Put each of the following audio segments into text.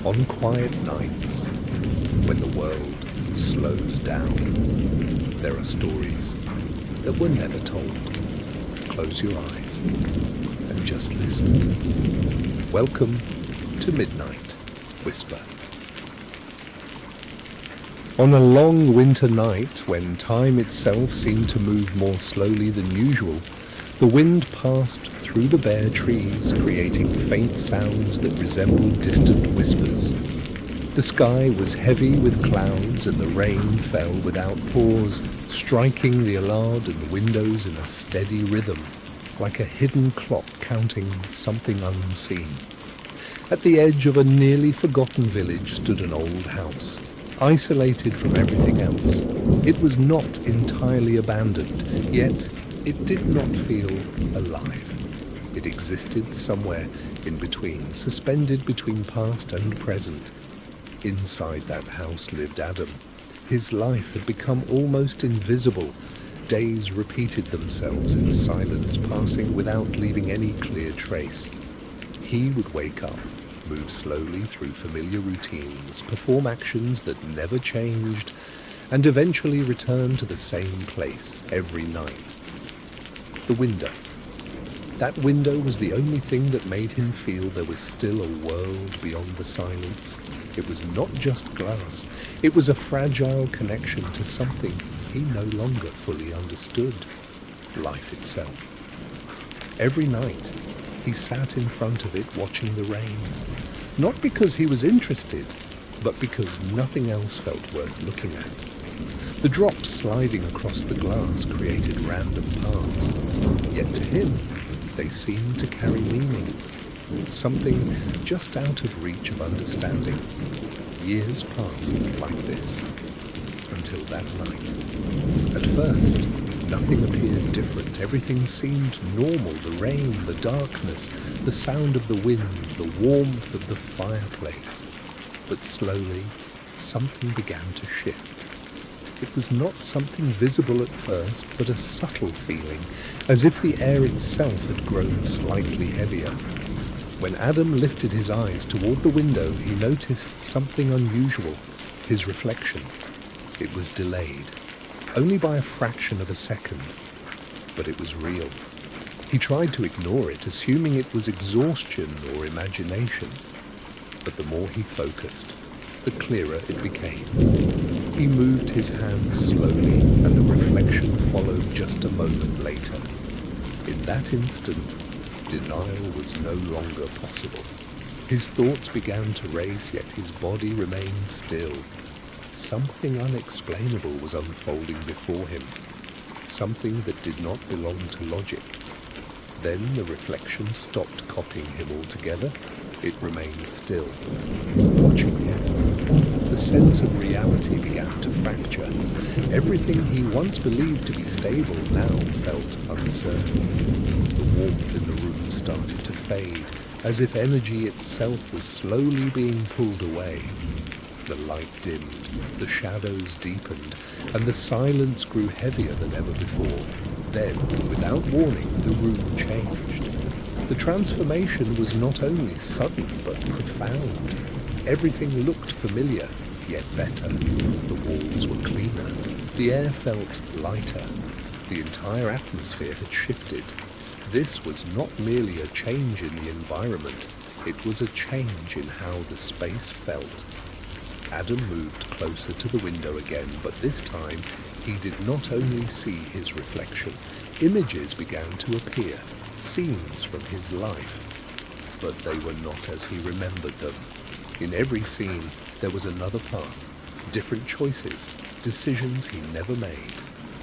On quiet nights, when the world slows down, there are stories that were never told. Close your eyes and just listen. Welcome to Midnight Whisper. On a long winter night, when time itself seemed to move more slowly than usual, the wind passed through the bare trees, creating faint sounds that resembled distant whispers. The sky was heavy with clouds, and the rain fell without pause, striking the allard and windows in a steady rhythm, like a hidden clock counting something unseen. At the edge of a nearly forgotten village stood an old house, isolated from everything else. It was not entirely abandoned, yet it did not feel alive. It existed somewhere in between, suspended between past and present. Inside that house lived Adam. His life had become almost invisible. Days repeated themselves in silence, passing without leaving any clear trace. He would wake up, move slowly through familiar routines, perform actions that never changed, and eventually return to the same place every night. The window. That window was the only thing that made him feel there was still a world beyond the silence. It was not just glass. It was a fragile connection to something he no longer fully understood. Life itself. Every night, he sat in front of it watching the rain. Not because he was interested, but because nothing else felt worth looking at. The drops sliding across the glass created random paths, yet to him, they seemed to carry meaning. Something just out of reach of understanding. Years passed like this, until that night. At first, nothing appeared different. Everything seemed normal. The rain, the darkness, the sound of the wind, the warmth of the fireplace. But slowly, something began to shift. It was not something visible at first, but a subtle feeling, as if the air itself had grown slightly heavier. When Adam lifted his eyes toward the window, he noticed something unusual, his reflection. It was delayed, only by a fraction of a second, but it was real. He tried to ignore it, assuming it was exhaustion or imagination, but the more he focused, the clearer it became. He moved his hands slowly, and the reflection followed just a moment later. In that instant, denial was no longer possible. His thoughts began to race, yet his body remained still. Something unexplainable was unfolding before him, something that did not belong to logic. Then the reflection stopped copying him altogether. It remained still, watching him. The sense of reality began to fracture. Everything he once believed to be stable now felt uncertain. The warmth in the room started to fade, as if energy itself was slowly being pulled away. The light dimmed, the shadows deepened, and the silence grew heavier than ever before. Then, without warning, the room changed. The transformation was not only sudden, but profound. Everything looked familiar, yet better. The walls were cleaner. The air felt lighter. The entire atmosphere had shifted. This was not merely a change in the environment, it was a change in how the space felt. Adam moved closer to the window again, but this time he did not only see his reflection. Images began to appear, scenes from his life, but they were not as he remembered them. In every scene, there was another path, different choices, decisions he never made,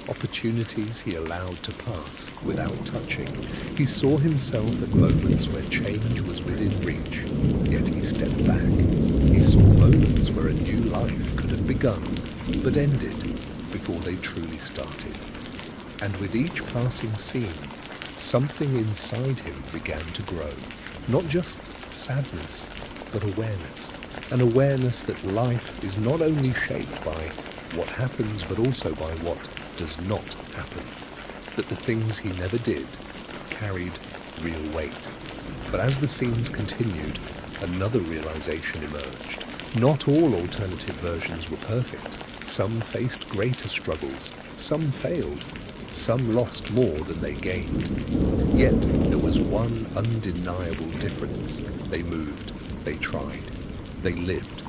opportunities he allowed to pass without touching. He saw himself at moments where change was within reach, yet he stepped back. He saw moments where a new life could have begun, but ended before they truly started. And with each passing scene, something inside him began to grow. Not just sadness, but awareness. An awareness that life is not only shaped by what happens, but also by what does not happen. That the things he never did carried real weight. But as the scenes continued, Another realization emerged. Not all alternative versions were perfect. Some faced greater struggles, some failed, some lost more than they gained. Yet there was one undeniable difference. They moved, they tried, they lived,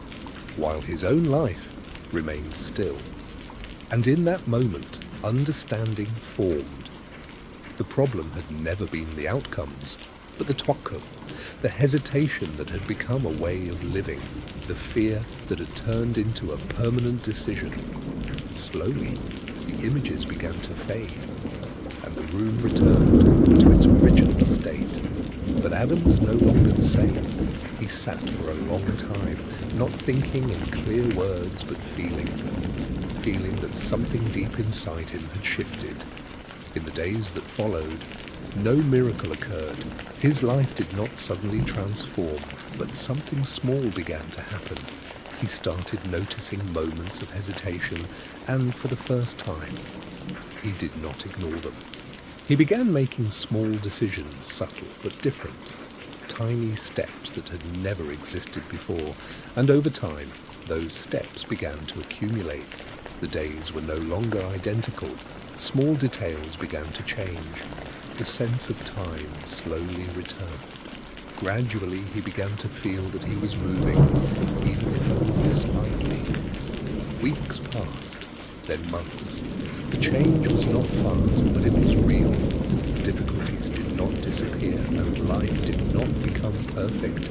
while his own life remained still. And in that moment, understanding formed. The problem had never been the outcomes, but the twakov, the hesitation that had become a way of living, the fear that had turned into a permanent decision. Slowly, the images began to fade, and the room returned to its original state. But Adam was no longer the same. He sat for a long time, not thinking in clear words, but feeling that something deep inside him had shifted. In the days that followed, no miracle occurred. His life did not suddenly transform, but something small began to happen. He started noticing moments of hesitation, and for the first time, he did not ignore them. He began making small decisions, subtle but different, tiny steps that had never existed before, and over time, those steps began to accumulate. The days were no longer identical. Small details began to change. The sense of time slowly returned. Gradually, he began to feel that he was moving, even if only slightly. Weeks passed, then months. The change was not fast, but it was real. Difficulties did not disappear, and life did not become perfect.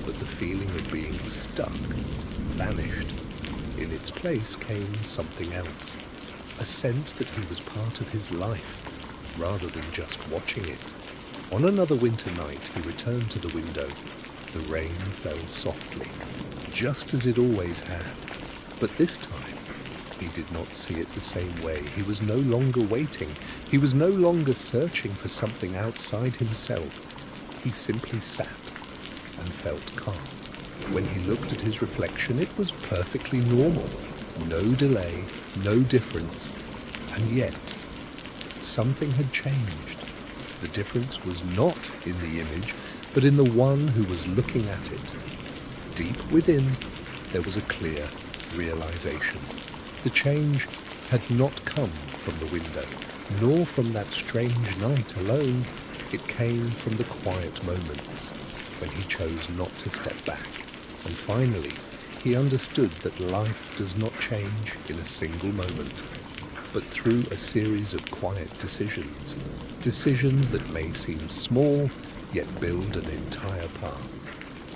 But the feeling of being stuck vanished. In its place came something else. A sense that he was part of his life, rather than just watching it. On another winter night, he returned to the window. The rain fell softly, just as it always had. But this time, he did not see it the same way. He was no longer waiting. He was no longer searching for something outside himself. He simply sat and felt calm. When he looked at his reflection, it was perfectly normal. No delay, no difference. And yet, something had changed. The difference was not in the image, but in the one who was looking at it. Deep within, there was a clear realization. The change had not come from the window, nor from that strange night alone. It came from the quiet moments, when he chose not to step back. And finally, he understood that life does not change in a single moment, but through a series of quiet decisions. Decisions that may seem small, yet build an entire path.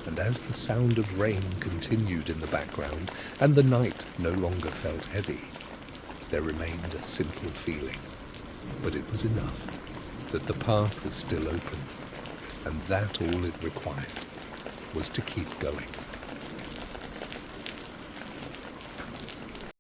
And as the sound of rain continued in the background, and the night no longer felt heavy, there remained a simple feeling. But it was enough, that the path was still open, and that all it required was to keep going.